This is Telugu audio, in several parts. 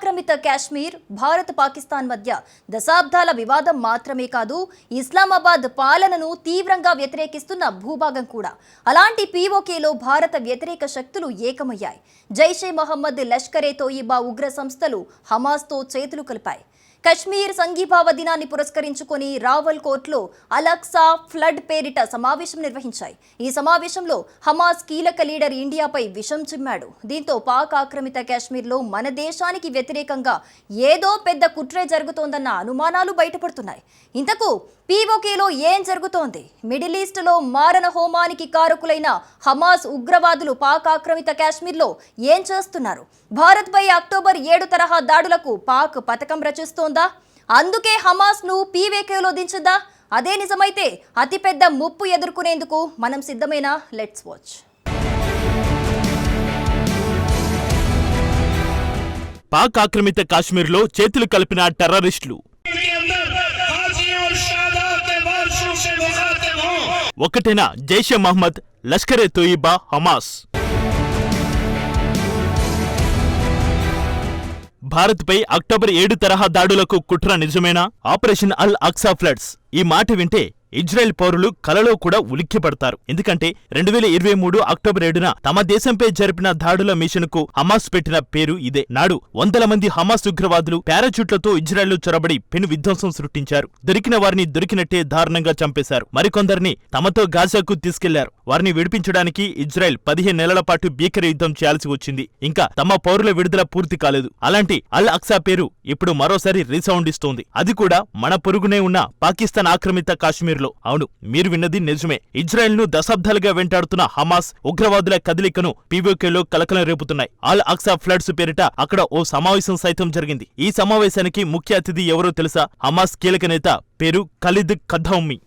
ఆక్రమిత కాశ్మీర్ భారత్ పాకిస్తాన్ మధ్య దశాబ్దాల వివాదం మాత్రమే కాదు, ఇస్లామాబాద్ పాలనను తీవ్రంగా వ్యతిరేకిస్తున్న భూభాగం కూడా. అలాంటి పీఓకేలో భారత వ్యతిరేక శక్తులు ఏకమయ్యాయి. జైషే మహమ్మద్, లష్కరే తోయిబా ఉగ్ర సంస్థలు హమాస్తో చేతులు కలిపాయి. కశ్మీర్ సంఘీభావ దినాన్ని పురస్కరించుకొని రావల్ కోర్టులో అల్ అక్సా ఫ్లడ్ పేరిట సమావేశం నిర్వహించాయి. ఈ సమావేశంలో హమాస్ కీలక లీడర్ ఇండియాపై విషం చిమ్మాడు. దీంతో పాక్ ఆక్రమిత కాశ్మీర్లో మన దేశానికి వ్యతిరేకంగా ఏదో పెద్ద కుట్రే జరుగుతోందన్న అనుమానాలు బయటపడుతున్నాయి. ఇంతకు పీఓకేలో ఏం జరుగుతోంది? మిడిల్ ఈస్ట్లో మారణ హోమానికి కారకులైన హమాస్ ఉగ్రవాదులు పాక్ ఆక్రమిత కాశ్మీర్లో ఏం చేస్తున్నారు? భారత్పై అక్టోబర్ 7 తరహా దాడులకు పాక్ పథకం రచిస్తోందా? అందుకే హమాస్ను పీఓకేలో దించిందా? అదే నిజమైతే అతిపెద్ద ముప్పు ఎదుర్కొనేందుకు మనం సిద్ధమేనా? Let's watch. పాక్ ఆక్రమిత కాశ్మీర్లో చేతులు కలిపిన టెర్రరిస్టులు ఒకటేనా జైషే మహమ్మద్, లష్కరే తోయిబా, హమాస్? భారత్పై అక్టోబర్ 7 తరహా దాడులకు కుట్ర నిజమేనా? ఆపరేషన్ అల్ అక్సా ఫ్లడ్స్. ఈ మాట వింటే ఇజ్రాయెల్ పౌరులు కలలో కూడా ఉలిక్కిపడతారు. ఎందుకంటే 2023 అక్టోబర్ 7న తమ దేశంపై జరిపిన దాడుల మిషన్కు హమాస్ పెట్టిన పేరు ఇదే. నాడు వందల మంది హమాస్ ఉగ్రవాదులు పారాచూట్లతో ఇజ్రాయెల్ చొరబడి పెను విధ్వంసం సృష్టించారు. దొరికిన వారిని దొరికినట్టే దారుణంగా చంపేశారు. మరికొందరిని తమతో గాజాకు తీసుకెళ్లారు. వారిని విడిపించడానికి ఇజ్రాయెల్ 15 నెలల పాటు భీకర యుద్ధం చేయాల్సి వచ్చింది. ఇంకా తమ పౌరుల విడుదల పూర్తి కాలేదు. అలాంటి అల్ అక్సా పేరు ఇప్పుడు మరోసారి రీసౌండ్ ఇస్తోంది. అది కూడా మన పొరుగునే ఉన్న పాకిస్తాన్ ఆక్రమిత కాశ్మీర్. అవును, మీరు విన్నది నిజమే. ఇజ్రాయెల్ ను దశాబ్దాలుగా వెంటాడుతున్న హమాస్ ఉగ్రవాదుల కదలికను పీఓకేలో కలకలం రేపుతున్నాయి. అల్ అక్సా ఫ్లడ్స్ పేరిట అక్కడ ఓ సమావేశం సైతం జరిగింది. ఈ సమావేశానికి ముఖ్య అతిథి ఎవరో తెలుసా? హమాస్ కీలక నేత పేరు ఖలీద్ కద్దౌమి.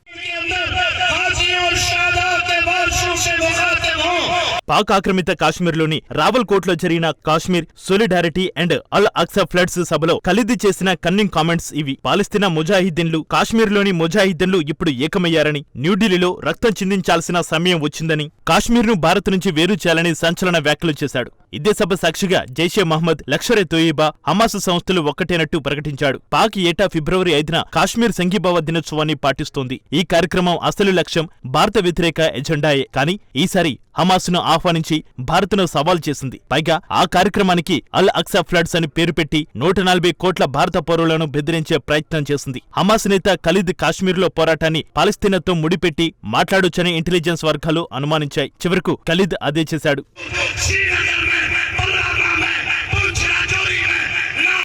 పాక్ ఆక్రమిత కాశ్మీర్లోని రావల్ కోట్లో జరిగిన Kashmir solidarity and Al Aqsa floods సభలో ఖలీద్ చేసిన కన్నింగ్ కామెంట్స్ ఇవి. పాలస్తీనా ముజాహిద్దీన్లు, కాశ్మీర్లోని ముజాహిద్దీన్లు ఇప్పుడు ఏకమయ్యారని, న్యూఢిల్లీలో రక్తం చిందించాల్సిన సమయం వచ్చిందని, కాశ్మీర్ను భారత్ నుంచి వేరు చేయాలని సంచలన వ్యాఖ్యలు చేశాడు. ఇదే సభ సాక్షిగా జైషే మహమ్మద్, లష్కరే తోయిబా, హమాస్ సంస్థలు ఒక్కటేనట్టు ప్రకటించాడు. పాక్ ఏటా ఫిబ్రవరి 5న కాశ్మీర్ సంఘీభావ దినోత్సవాన్ని పాటిస్తోంది. ఈ కార్యక్రమం అసలు లక్ష్యం భారత వ్యతిరేక ఎజెండాయే. కానీ ఈసారి హమాస్ను ఆహ్వానించి భారత్ను సవాల్ చేసింది. పైగా ఆ కార్యక్రమానికి అల్ అక్సా ఫ్లడ్స్ అని పేరు పెట్టి 140 కోట్ల భారత పౌరులను బెదిరించే ప్రయత్నం చేసింది. హమాస్ నేత ఖలీద్ కాశ్మీర్లో పోరాటాన్ని పాలస్తీనాతో ముడిపెట్టి మాట్లాడొచ్చని ఇంటెలిజెన్స్ వర్గాలు అనుమానించాయి. చివరకు ఖలీద్ అదే చేశాడు.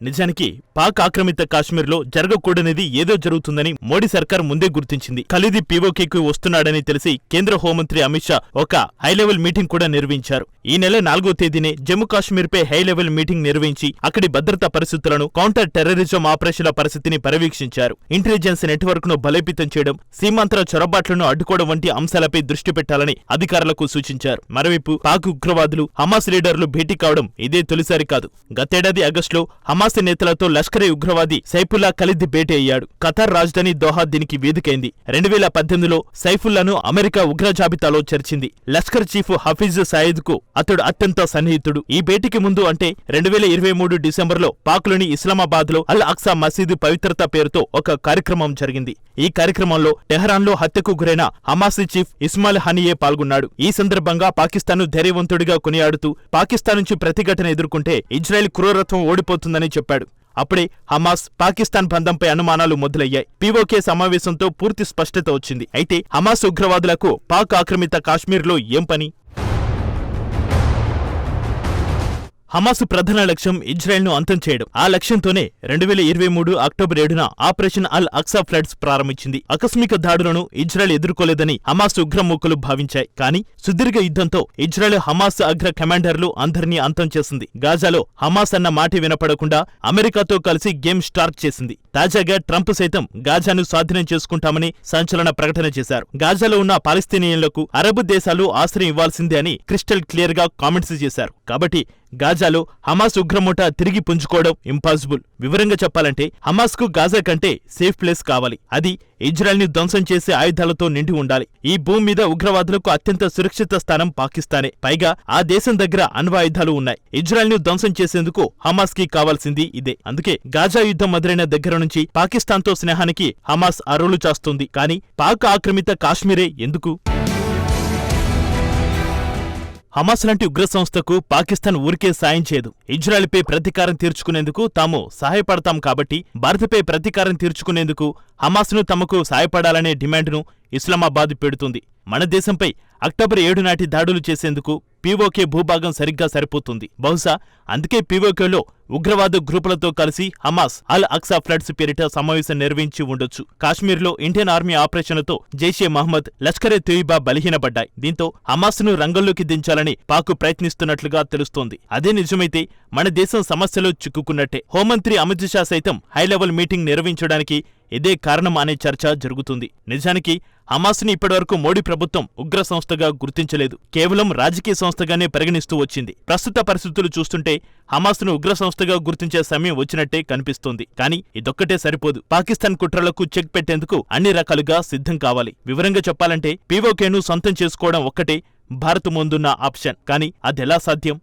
నిజానికి పాక్ ఆక్రమిత కాశ్మీర్లో జరగకూడనిది ఏదో జరుగుతుందని మోడీ సర్కార్ ముందే గుర్తించింది. ఖలీద్ పీఓకేకు వస్తున్నాడని తెలిసి కేంద్ర హోంమంత్రి అమిత్ షా ఒక హైలెవెల్ మీటింగ్ కూడా నిర్వహించారు. ఈ నెల 4వ తేదీనే జమ్మూ కాశ్మీర్పై హైలెవెల్ మీటింగ్ నిర్వహించి అక్కడి భద్రతా పరిస్థితులను, కౌంటర్ టెర్రరిజం ఆపరేషన్ల పరిస్థితిని పర్యవేక్షించారు. ఇంటెలిజెన్స్ నెట్వర్క్ ను బలోపేతం చేయడం, సీమాంతర చొరబాట్లను అడ్డుకోవడం వంటి అంశాలపై దృష్టి పెట్టాలని అధికారులకు సూచించారు. మరోవైపు పాక్ ఉగ్రవాదులు, హమాస్ లీడర్లు భేటీ కావడం ఇదే తొలిసారి కాదు. గతేడాది ఆగస్టులో హమాస్ నేతలతో లష్కరే ఉగ్రవాది సైఫుల్లా ఖలీద్ భేటీ అయ్యాడు. ఖతార్ రాజధాని దోహా దీనికి వేదికైంది. 2018లో సైఫుల్లాను అమెరికా ఉగ్ర జాబితాలో చేర్చింది. లష్కర్ చీఫ్ హఫీజ్ సయీద్ కు అతడు అత్యంత సన్నిహితుడు. ఈ భేటీకి ముందు అంటే 2023 డిసెంబర్లో పాక్లోని ఇస్లామాబాద్లో అల్ అక్సా మసీదు పవిత్రత పేరుతో ఒక కార్యక్రమం జరిగింది. ఈ కార్యక్రమంలో టెహరాన్లో హత్యకు గురైన హమాస్ చీఫ్ ఇస్మాయిల్ హనియే పాల్గొన్నాడు. ఈ సందర్భంగా పాకిస్తాన్ను ధైర్యవంతుడిగా కొనియాడుతూ పాకిస్తాన్ నుంచి ప్రతిఘటన ఎదుర్కొంటే ఇజ్రాయెల్ క్రూరత్వం ఓడిపోతుందని చెప్పాడు. అప్పుడే హమాస్, పాకిస్తాన్ బంధంపై అనుమానాలు మొదలయ్యాయి. పీఓకే సమావేశంతో పూర్తి స్పష్టత వచ్చింది. అయితే హమాస్ ఉగ్రవాదులకు పాక్ ఆక్రమిత కాశ్మీర్లో ఏం పని? హమాస్ ప్రధాన లక్ష్యం ఇజ్రాయెల్ను అంతం చేయడం. ఆ లక్ష్యంతోనే 2023 అక్టోబర్ 7న ఆపరేషన్ అల్ అక్సా ఫ్లడ్స్ ప్రారంభించింది. ఆకస్మిక దాడులను ఇజ్రాయెల్ ఎదుర్కోలేదని హమాస్ ఉగ్రమూకలు భావించాయి. కానీ సుదీర్ఘ యుద్ధంతో ఇజ్రాయెల్ హమాస్ అగ్ర కమాండర్లు అందరినీ అంతం చేసింది. గాజాలో హమాస్ అన్న మాట వినపడకుండా అమెరికాతో కలిసి గేమ్ స్టార్ట్ చేసింది. తాజాగా ట్రంప్ సైతం గాజాను స్వాధీనం చేసుకుంటామని సంచలన ప్రకటన చేశారు. గాజాలో ఉన్న పాలస్తీనియన్లకు అరబ్ దేశాలు ఆశ్రయం ఇవ్వాల్సిందే అని క్రిస్టల్ క్లియర్ గా కామెంట్స్ చేశారు. కాబట్టి గాజాలో హమాస్ ఉగ్రముఠ తిరిగి పుంజుకోవడం ఇంపాసిబుల్. వివరంగా చెప్పాలంటే హమాస్ కు గాజా కంటే సేఫ్ ప్లేస్ కావాలి. అది ఇజ్రాయెల్ ని ధ్వంసం చేసే ఆయుధాలతో నిండి ఉండాలి. ఈ భూమి మీద ఉగ్రవాదులకు అత్యంత సురక్షిత స్థానం పాకిస్తానే. పైగా ఆ దేశం దగ్గర అణ్వాయుధాలు ఉన్నాయి. ఇజ్రాయెల్ ని ధ్వంసం చేసేందుకు హమాస్ కి కావాల్సింది ఇదే. అందుకే గాజా యుద్ధం మొదలైన దగ్గర నుంచి పాకిస్తాన్తో స్నేహానికి హమాస్ అరువులు చాస్తుంది. కానీ పాక్ ఆక్రమిత కాశ్మీరే ఎందుకు? హమాస్ లాంటి ఉగ్ర సంస్థకు పాకిస్తాన్ ఊరికే సాయం చేయదు. ఇజ్రాయెల్పై ప్రతీకారం తీర్చుకునేందుకు తాము సహాయపడతాం కాబట్టి భారత్పై ప్రతీకారం తీర్చుకునేందుకు హమాస్ను తమకు సాయపడాలనే డిమాండ్ను ఇస్లామాబాద్ పెడుతుంది. మన దేశంపై అక్టోబర్ 7 నాటి దాడులు చేసేందుకు పీఓకే భూభాగం సరిగ్గా సరిపోతుంది. బహుశా అందుకే పీఓకేలో ఉగ్రవాద గ్రూపులతో కలిసి హమాస్ అల్ అక్సా ఫ్లడ్స్ పేరిట సమావేశం నిర్వహించి ఉండొచ్చు. కాశ్మీర్లో ఇండియన్ ఆర్మీ ఆపరేషన్లతో జైషే మహ్మద్, లష్కరే తోయిబా బలహీనపడ్డాయి. దీంతో హమాస్ను రంగంలోకి దించాలని పాక్ ప్రయత్నిస్తున్నట్లుగా తెలుస్తోంది. అదే నిజమైతే మన దేశం సమస్యలో చిక్కుకున్నట్టే. హోంమంత్రి అమిత్ షా సైతం హైలెవెల్ మీటింగ్ నిర్వహించడానికి ఇదే కారణం అనే చర్చ జరుగుతుంది. నిజానికి హమాస్ని ఇప్పటివరకు మోడీ ప్రభుత్వం ఉగ్ర సంస్థగా గుర్తించలేదు. కేవలం రాజకీయ సంస్థగానే పరిగణిస్తూ వచ్చింది. ప్రస్తుత పరిస్థితులు చూస్తుంటే హమాస్ను ఉగ్ర సంస్థగా గుర్తించే సమయం వచ్చినట్టే కనిపిస్తోంది. కానీ ఇదొక్కటే సరిపోదు. పాకిస్తాన్ కుట్రలకు చెక్ పెట్టేందుకు అన్ని రకాలుగా సిద్ధం కావాలి. వివరంగా చెప్పాలంటే పీఓకేను సొంతం చేసుకోవడం ఒక్కటే భారత్ ముందున్న ఆప్షన్. కానీ అదెలా సాధ్యం?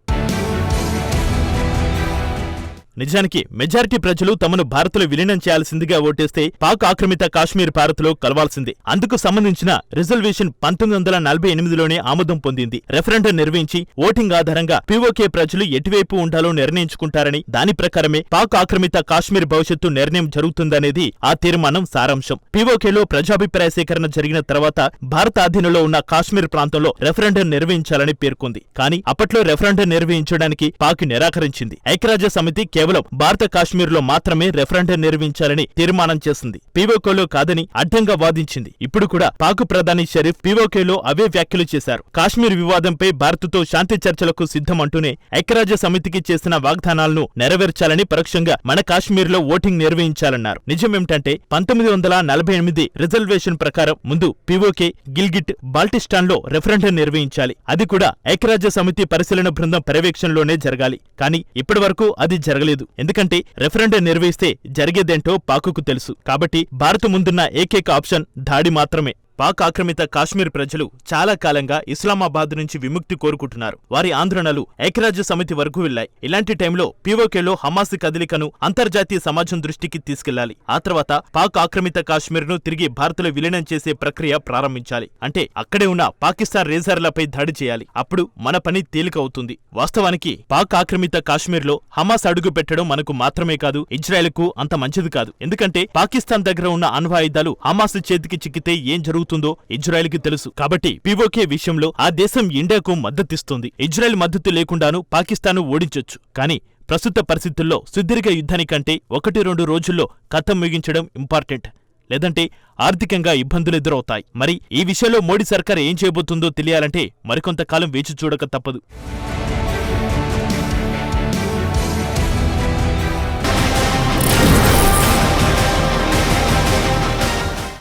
నిజానికి మెజారిటీ ప్రజలు తమను భారత్లో విలీనం చేయాల్సిందిగా ఓటేస్తే పాక్ ఆక్రమిత కాశ్మీర్ భారత్లో కలవాల్సిందే. అందుకు సంబంధించిన రిజర్వేషన్ 1948లోనే ఆమోదం పొందింది. రెఫరెండం నిర్వహించి ఓటింగ్ ఆధారంగా పీఓకే ప్రజలు ఎటువైపు ఉండాలో నిర్ణయించుకుంటారని, దాని ప్రకారమే పాక్ ఆక్రమిత కాశ్మీర్ భవిష్యత్తు నిర్ణయం జరుగుతుందనేది ఆ తీర్మానం సారాంశం. పీఓకేలో ప్రజాభిప్రాయ సేకరణ జరిగిన తర్వాత భారత ఆధీనంలో ఉన్న కాశ్మీర్ ప్రాంతంలో రెఫరెండం నిర్వహించాలని పేర్కొంది. కానీ అప్పట్లో రెఫరెండం నిర్వహించడానికి పాక్ నిరాకరించింది. ఐక్యరాజ్య సమితి కేవలం భారత కాశ్మీర్లో మాత్రమే రెఫరెండం నిర్వహించాలని తీర్మానం చేసింది. పీఓకేలో కాదని అడ్డంగా వాదించింది. ఇప్పుడు కూడా పాక్ ప్రధాని షరీఫ్ పీఓకేలో అవే వ్యాఖ్యలు చేశారు. కాశ్మీర్ వివాదంపై భారత్తో శాంతి చర్చలకు సిద్ధమంటూనే ఐక్యరాజ్య సమితికి చేసిన వాగ్దానాలను నెరవేర్చాలని, పరోక్షంగా మన కాశ్మీర్లో ఓటింగ్ నిర్వహించాలన్నారు. నిజమేమిటంటే 1948 రిజర్వేషన్ ప్రకారం ముందు పీఓకే, గిల్గిట్, బాల్టిస్టాన్లో రెఫరెండం నిర్వహించాలి. అది కూడా ఐక్యరాజ్య సమితి పరిశీలన బృందం పర్యవేక్షణలోనే జరగాలి. కానీ ఇప్పటివరకు అది జరగలేదు. ఎందుకంటే రెఫరెండం నిర్వహిస్తే జరిగేదేంటో పాకుకు తెలుసు. కాబట్టి భారత్ ముందున్న ఏకైక ఆప్షన్ దాడి మాత్రమే. పాక్ ఆక్రమిత కాశ్మీర్ ప్రజలు చాలా కాలంగా ఇస్లామాబాద్ నుంచి విముక్తి కోరుకుంటున్నారు. వారి ఆందోళనలు ఐక్యరాజ్య సమితి వరకు వెళ్లాయి. ఇలాంటి టైంలో పీఓకేలో హమాస్ కదలికను అంతర్జాతీయ సమాజం దృష్టికి తీసుకెళ్లాలి. ఆ తర్వాత పాక్ ఆక్రమిత కాశ్మీర్ను తిరిగి భారత్లో విలీనం చేసే ప్రక్రియ ప్రారంభించాలి. అంటే అక్కడే ఉన్న పాకిస్తాన్ రేజర్లపై దాడి చేయాలి. అప్పుడు మన పని తేలిక అవుతుంది. వాస్తవానికి పాక్ ఆక్రమిత కాశ్మీర్లో హమాస్ అడుగు పెట్టడం మనకు మాత్రమే కాదు, ఇజ్రాయెల్కు అంత మంచిది కాదు. ఎందుకంటే పాకిస్తాన్ దగ్గర ఉన్న అణ్వాయుధాలు హమాస్ చేతికి చిక్కితే ఏం జరుగుతుందో ఇజ్రాయెల్కి తెలుసు. కాబట్టి పీఓకే విషయంలో ఆ దేశం ఇండియాకు మద్దతిస్తుంది. ఇజ్రాయెల్ మద్దతు లేకుండాను పాకిస్తాన్ ఓడించొచ్చు. కానీ ప్రస్తుత పరిస్థితుల్లో సుదీర్ఘ యుద్ధానికంటే 1-2 రోజుల్లో కథ ముగించడం ఇంపార్టెంట్. లేదంటే ఆర్థికంగా ఇబ్బందులు ఎదురవుతాయి. మరి ఈ విషయంలో మోడీ సర్కార్ ఏం చేయబోతుందో తెలియాలంటే మరికొంతకాలం వేచి చూడక తప్పదు.